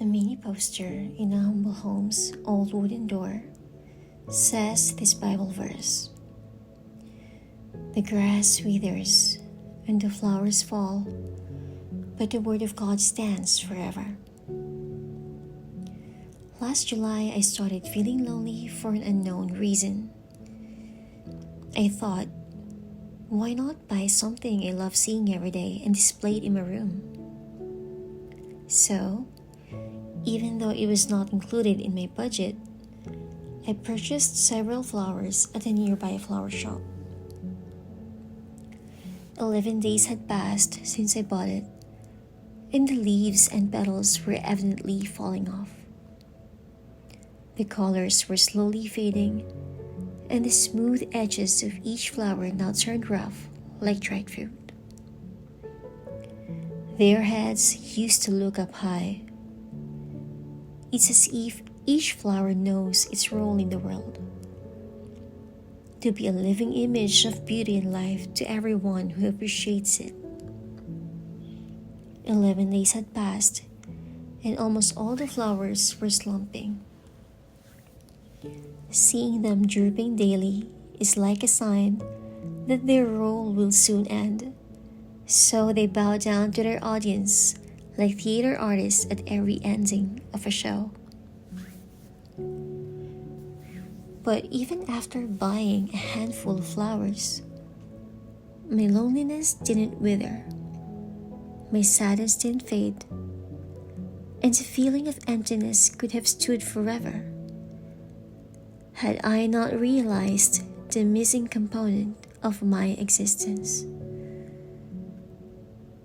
A mini poster in a humble home's old wooden door says this Bible verse: "The grass withers and the flowers fall, but the word of God stands forever." Last July, I started feeling lonely for an unknown reason. I thought, why not buy something I love seeing every day and display it in my room? So, even though it was not included in my budget, I purchased several flowers at a nearby flower shop. 11 days had passed since I bought it, and the leaves and petals were evidently falling off. The colors were slowly fading, and the smooth edges of each flower now turned rough like dried fruit. Their heads used to look up high. It's as if each flower knows its role in the world, to be a living image of beauty and life to everyone who appreciates it. 11 days had passed, and almost all the flowers were slumping. Seeing them drooping daily is like a sign that their role will soon end, so they bow down to their audience like theater artists at every ending of a show. But even after buying a handful of flowers, my loneliness didn't wither, my sadness didn't fade, and the feeling of emptiness could have stood forever had I not realized the missing component of my existence.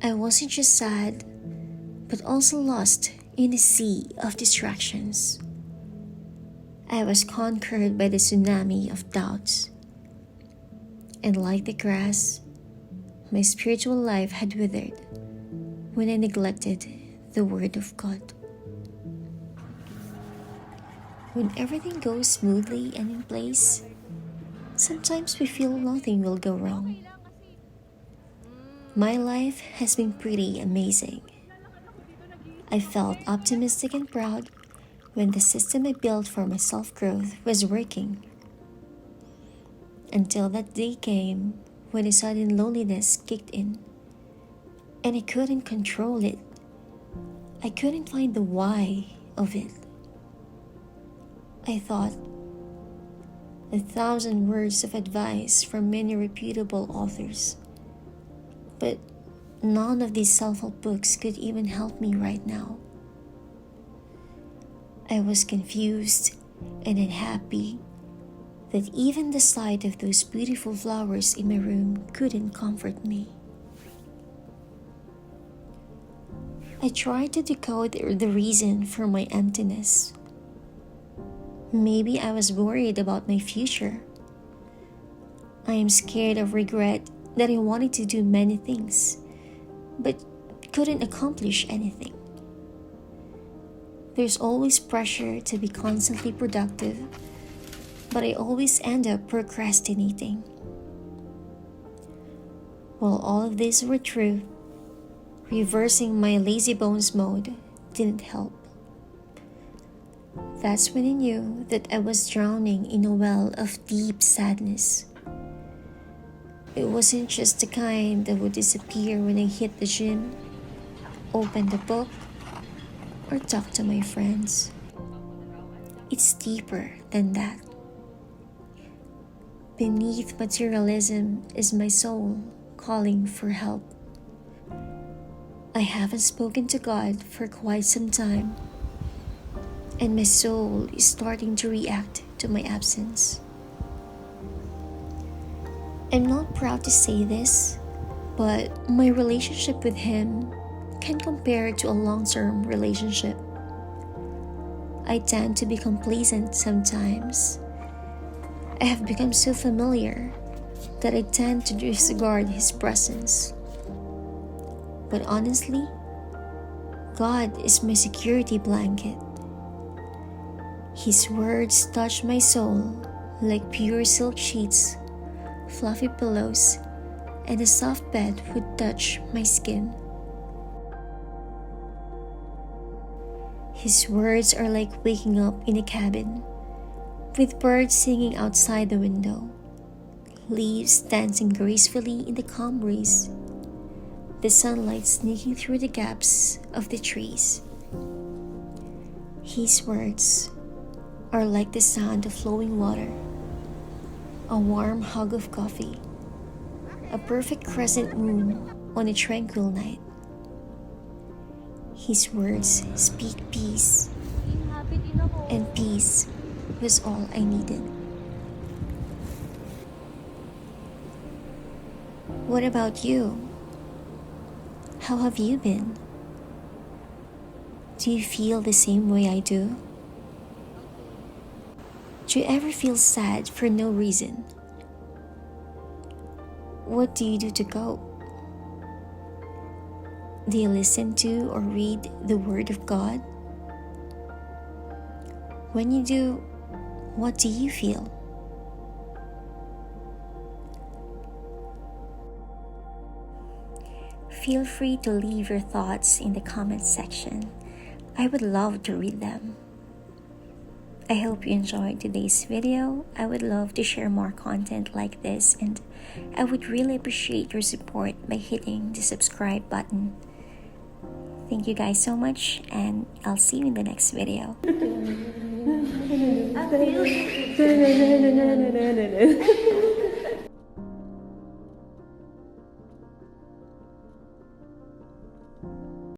I wasn't just sad, but also lost in a sea of distractions. I was conquered by the tsunami of doubts. And like the grass, my spiritual life had withered when I neglected the Word of God. When everything goes smoothly and in place, sometimes we feel nothing will go wrong. My life has been pretty amazing. I felt optimistic and proud when the system I built for my self-growth was working. Until that day came when a sudden loneliness kicked in, and I couldn't control it. I couldn't find the why of it. I thought 1,000 words of advice from many reputable authors, but none of these self-help books could even help me right now. I was confused and unhappy that even the sight of those beautiful flowers in my room couldn't comfort me. I tried to decode the reason for my emptiness. Maybe I was worried about my future. I am scared of regret that I wanted to do many things, but couldn't accomplish anything. There's always pressure to be constantly productive, but I always end up procrastinating. While all of these were true, reversing my lazy bones mode didn't help. That's when I knew that I was drowning in a well of deep sadness. It wasn't just the kind that would disappear when I hit the gym, open the book, or talk to my friends. It's deeper than that. Beneath materialism is my soul calling for help. I haven't spoken to God for quite some time, and my soul is starting to react to my absence. I'm not proud to say this, but my relationship with Him can compare to a long-term relationship. I tend to be complacent sometimes. I have become so familiar that I tend to disregard His presence. But honestly, God is my security blanket. His words touch my soul like pure silk sheets, fluffy pillows, and a soft bed would touch my skin. His words are like waking up in a cabin, with birds singing outside the window, leaves dancing gracefully in the calm breeze, the sunlight sneaking through the gaps of the trees. His words are like the sound of flowing water, a warm hug of coffee, a perfect crescent moon on a tranquil night. His words speak peace, and peace was all I needed. What about you? How have you been? Do you feel the same way I do? Do you ever feel sad for no reason? What do you do to cope? Do you listen to or read the Word of God? When you do, what do you feel? Feel free to leave your thoughts in the comments section. I would love to read them. I hope you enjoyed today's video. I would love to share more content like this, and I would really appreciate your support by hitting the subscribe button. Thank you guys so much, and I'll see you in the next video.